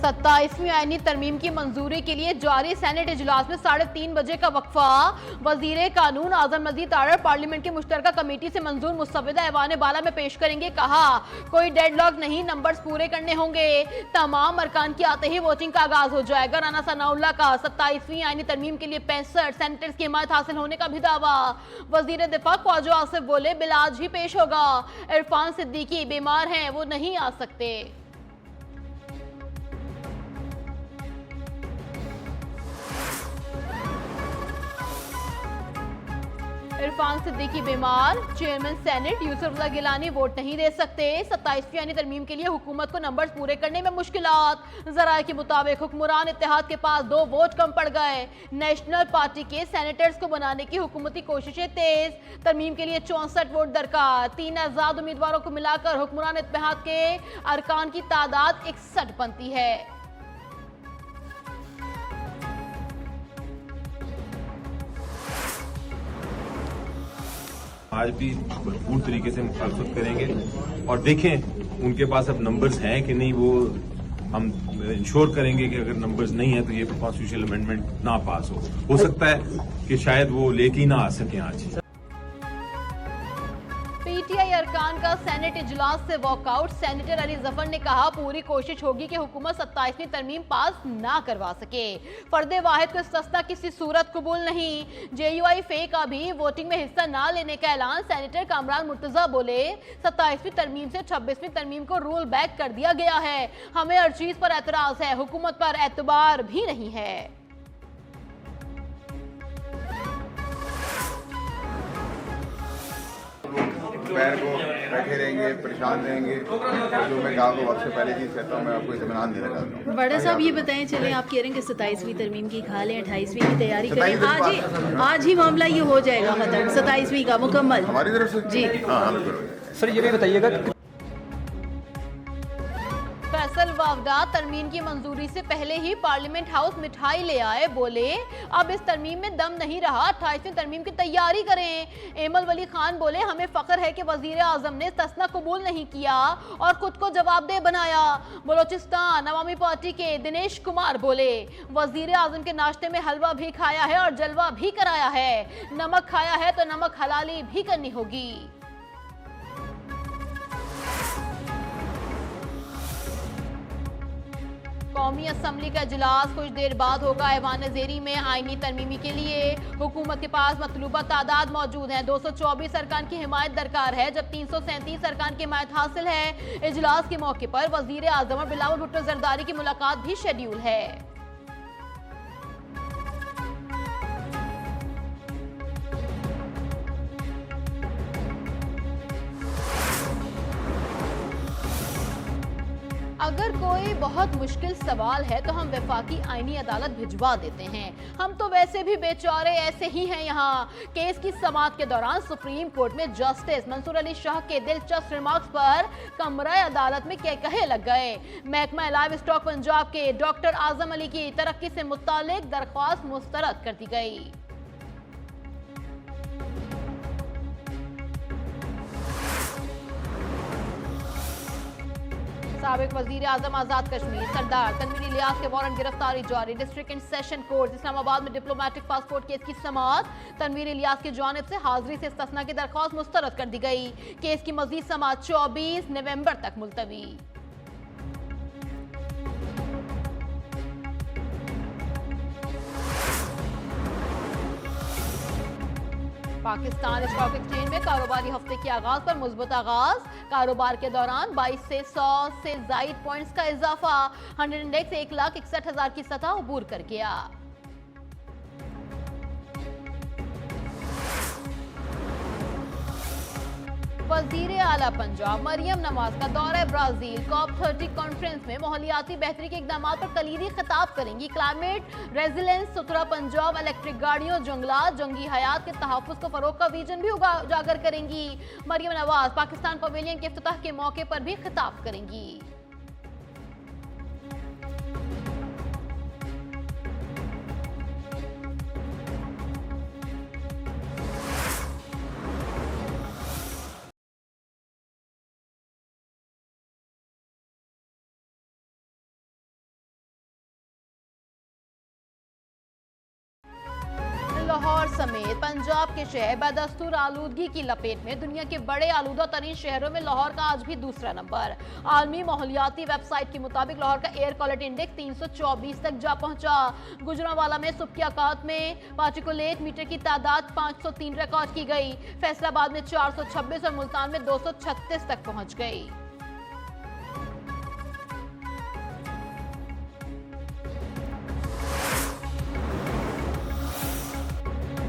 27वीं आईनी तरमीम की मंजूरी के लिए जारी सेनेट इजलास में 3:30 बजे का वक्फा। वजीर कानून आजम मजीद तारड़ पार्लियामेंट की मुश्तरका कमेटी से मंजूर मुसव्वदा ऐवान बाला में पेश करेंगे। कहा कोई डेडलॉक नहीं, नंबर्स पूरे करने होंगे। तमाम अरकान के आते ही वोटिंग का आगाज हो जाएगा। राना सनाउल्लाह का 27वीं आईनी तरमीम के लिए 65 सेनेटर्स की हिमायत हासिल होने का भी दावा। वजीर दिफा ख्वाजा आसिफ बोले बिल आज ही पेश होगा। इरफान सिद्दीकी बीमार हैं, वो नहीं आ सकते। इरफान सिद्दीकी बीमार, चेयरमैन सेनेट यूसुफुल्लाह गिलानी वोट नहीं दे सकते। 27वीं आईनी तरमीम के लिए हुकूमत को नंबर्स पूरे करने में मुश्किलात। जराये के मुताबिक हुक्मरान इत्तेहाद के पास 2 वोट कम पड़ गए। नेशनल पार्टी के सेनेटर्स को बनाने की हुकूमती कोशिशें तेज। तरमीम के लिए 64 वोट दरकार। 3 आजाद उम्मीदवारों को मिलाकर हुक्मरान इत्तेहाद के अरकान की तादाद 61 बनती है। आज भी भरपूर तरीके से मुखालफत करेंगे और देखें उनके पास अब नंबर्स हैं कि नहीं। वो हम इंश्योर करेंगे कि अगर नंबर्स नहीं है तो ये कॉन्स्टिट्यूशनल अमेंडमेंट ना पास हो सकता है कि शायद वो लेके ही ना आ सके आज। पीटीआई अरकान का सेनेट इजलास से वॉकआउट। सेनेटर अली जफर ने कहा पूरी कोशिश होगी कि हुकूमत 27वीं तरमीम पास ना करवा सके। फर्दे वाहिद को इस्तिस्ना किसी सूरत कबूल नहीं। जेयूआई फे का भी वोटिंग में हिस्सा ना लेने का ऐलान। सेनेटर कामरान मुर्तजा बोले 27वीं तरमीम से 26वीं तरमीम को रोल बैक कर दिया गया है। हमें हर चीज पर एतराज है, हुकूमत पर एतबार भी नहीं है। पैर को बैठे रहेंगे, परेशान रहेंगे। जो मैं कहा वक्त से पहले चीज़ कहता हूँ, मैं आपको इत्मीनान देना चाहता हूँ। बड़ा साहब ये बताएं, चलें आप कह रहे हैं कि 27वीं तरमीम की खा लें, 28वीं की तैयारी करें। आज ही मामला ये हो जाएगा खत्म, 27वीं का मुकम्मल हमारी तरफ से जी। हाँ सर ये भी बताइएगा फैसल वावडा तरमीम की मंजूरी से पहले ही पार्लियामेंट हाउस मिठाई ले आए। बोले अब इस तरमीम में दम नहीं रहा, 28वीं तरमीम की तैयारी करें। एमल वली खान बोले हमें फख्र है कि वजीर आजम ने तस्ना कबूल नहीं किया और खुद को जवाबदेह बनाया। बलोचिस्तान अवामी पार्टी के दिनेश कुमार बोले वजीर आजम के नाश्ते में हलवा भी खाया है और जलवा भी कराया है। नमक खाया है तो नमक हलाली भी करनी होगी। कौमी असम्बली का इजलास कुछ देर बाद होगा। ऐवान ज़ेरी में आईनी तरमीमी के लिए हुकूमत के पास मतलूबा तादाद मौजूद है। 224 अरकान की हिमायत दरकार है, जब 337 अरकान की हिमायत हासिल है। इजलास के मौके पर वजीर आजम और बिलावल भुट्टो जरदारी की मुलाकात भी शेड्यूल है। अगर कोई बहुत मुश्किल सवाल है तो हम वफाकी आईनी अदालत भिजवा देते हैं। हम तो वैसे भी बेचारे ऐसे ही हैं। यहाँ केस की समाअत के दौरान सुप्रीम कोर्ट में जस्टिस मंसूर अली शाह के दिलचस्प रिमार्क्स पर कमरा अदालत में कहे लग गए। महकमा लाइव स्टॉक पंजाब के डॉक्टर आजम अली की तरक्की से मुतालिक दरख्वास्त मुस्तरद कर दी गई। साबिक वजीर आजम आजाद कश्मीर सरदार तनवीर इलियास के वारंट गिरफ्तारी जारी। District and session court Islamabad में डिप्लोमेटिक पासपोर्ट केस की समाअत। तनवीर इलियास की जानिब से हाजिरी से इस्तिस्ना की दरख्वास्त मुस्तरद कर दी गई। केस की मजीद समाअत 24 नवंबर तक मुलतवी। पाकिस्तान स्टॉक एक्सचेंज में कारोबारी हफ्ते के आगाज पर मुस्बत आगाज। कारोबार के दौरान 22 से 100 से जायद पॉइंट्स का इजाफा। 100 इंडेक्स 1,61,000 की सतह अबूर कर गया। वजीर आला पंजाब मरियम नवाज का दौरा ब्राजील। COP 30 कॉन्फ्रेंस में माहौलियाती बेहतरी के इकदाम पर कलीदी खिताब करेंगी। क्लाइमेट रेजिलेंस, सुथरा पंजाब, इलेक्ट्रिक गाड़ियों, जंगलात, जंगी हयात के तहफ़्फ़ुज़ को फरोग का विजन भी उजागर करेंगी। मरियम नवाज पाकिस्तान पवेलियन के इफ्तिताह के मौके पर भी खिताब करेंगी। लाहौर समेत पंजाब के शहर बदस्तूर आलूदगी की लपेट में। दुनिया के बड़े आलूदा तरीन शहरों में लाहौर का आज भी दूसरा नंबर। आलमी माहौलियाती वेबसाइट के मुताबिक लाहौर का एयर क्वालिटी इंडेक्स 324 तक जा पहुंचा। गुजरांवाला में सुबह की औकात में पार्टिकुलेट मीटर की तादाद 503 रिकॉर्ड की गई। फैसलाबाद में 426 और मुल्तान में 236 तक पहुंच गई।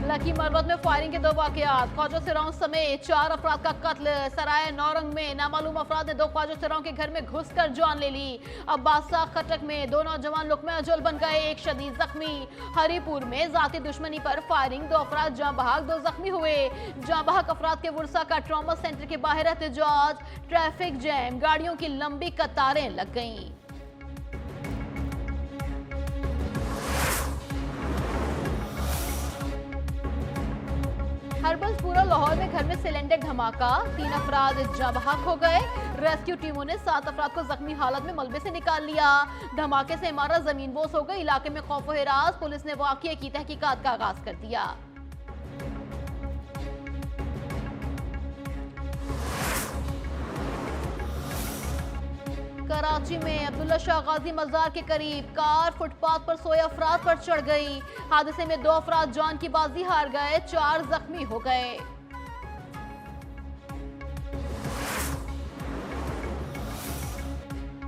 लकी मरवत में फायरिंग के 2 वाकयात। ख्वाजा सिराओं समेत 4 अफराद का कत्ल। सराय नौरंग में नामालूम अफराद ने 2 ख्वाजा सिराओं के घर में घुसकर जान ले ली। अब्बासा खटक में 2 नौजवान लुकमे अजल बन गए, 1 शदीद जख्मी। हरीपुर में जाती दुश्मनी पर फायरिंग, 2 अफराद जाँ बहक, 2 जख्मी हुए। जाँ बहक अफराद के वुरसा का ट्रॉमा सेंटर के बाहर एहतजाज। ट्रैफिक जैम, गाड़ियों की लंबी कतारें लग गईं। हरबलपुरा लाहौर में घर में सिलेंडर धमाका, 3 अफराद जाँ बहक हो गए। रेस्क्यू टीमों ने 7 अफराद को जख्मी हालत में मलबे से निकाल लिया। धमाके से इमारत जमीनबोस हो गई। इलाके में खौफ व हिरास। पुलिस ने वाकये की तहकीकात का आगाज कर दिया। कराची में अब्दुल्ला शाह गाजी मजार के करीब कार फुटपाथ पर सोए अफराद पर चढ़ गई। हादसे में 2 अफराद जान की बाजी हार गए, 4 जख्मी हो गए।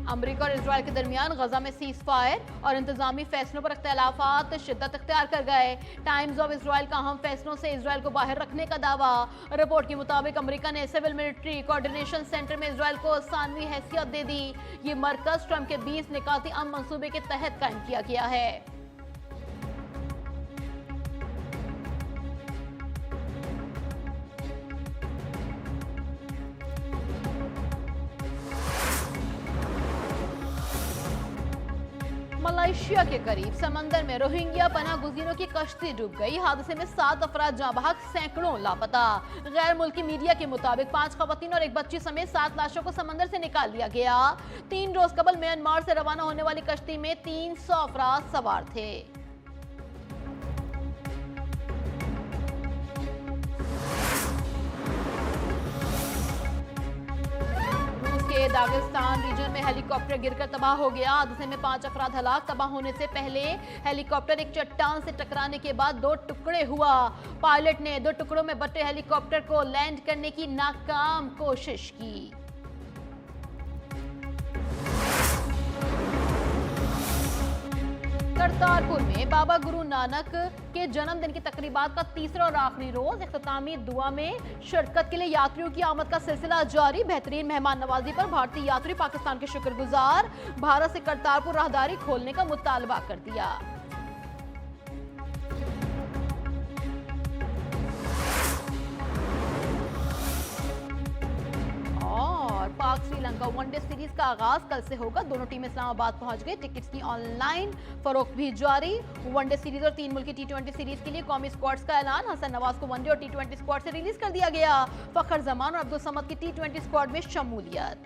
अमेरिका और इजराइल के दरमियान गजा में सीज फायर और इंतजामी फैसलों पर अख्तिलाफात शिद्दत इख्तियार कर गए। टाइम्स ऑफ इजराइल का अहम फैसलों से इजराइल को बाहर रखने का दावा। रिपोर्ट के मुताबिक अमेरिका ने सिविल मिलिट्री कोऑर्डिनेशन सेंटर में इजराइल को सानवी हैसियत दे दी। ये मरकज ट्रंप के 20 निकाती अमन मंसूबे के तहत कायम किया गया है। मलेशिया के करीब समंदर में रोहिंग्या पनाह गुज़ीरों की कश्ती डूब गई। हादसे में 7 अफराद जाँ बहक, सैकड़ों लापता। गैर मुल्की मीडिया के मुताबिक 5 खवातीन और 1 बच्ची समेत 7 लाशों को समंदर से निकाल लिया गया। 3 रोज कबल म्यांमार से रवाना होने वाली कश्ती में 300 अफराद सवार थे। दागिस्तान रीजन में हेलीकॉप्टर गिरकर तबाह हो गया। हादसे में 5 अफराद हलाक। तबाह होने से पहले हेलीकॉप्टर एक चट्टान से टकराने के बाद 2 टुकड़े हुआ। पायलट ने 2 टुकड़ों में बंटे हेलीकॉप्टर को लैंड करने की नाकाम कोशिश की। करतारपुर में बाबा गुरु नानक के जन्मदिन की तकरीबात का तीसरा और आखिरी रोज इख्तितामी दुआ में शिरकत के लिए यात्रियों की आमद का सिलसिला जारी। बेहतरीन मेहमान नवाजी पर भारतीय यात्री पाकिस्तान के शुक्रगुजार। भारत से करतारपुर राहदारी खोलने का मुतालबा कर दिया। पाक श्रीलंका वनडे सीरीज का आगाज कल से होगा। दोनों टीमें इस्लामाबाद पहुंच गई। टिकट्स की ऑनलाइन फरोख्त भी जारी। वनडे सीरीज और 3 मुल्की T20 सीरीज के लिए कौमी स्क्वाड्स का ऐलान। हसन नवाज को वनडे और T20 स्क्वाड से रिलीज कर दिया गया। फखर जमान और अब्दुल समद की T20 स्क्वाड में शमूलियत।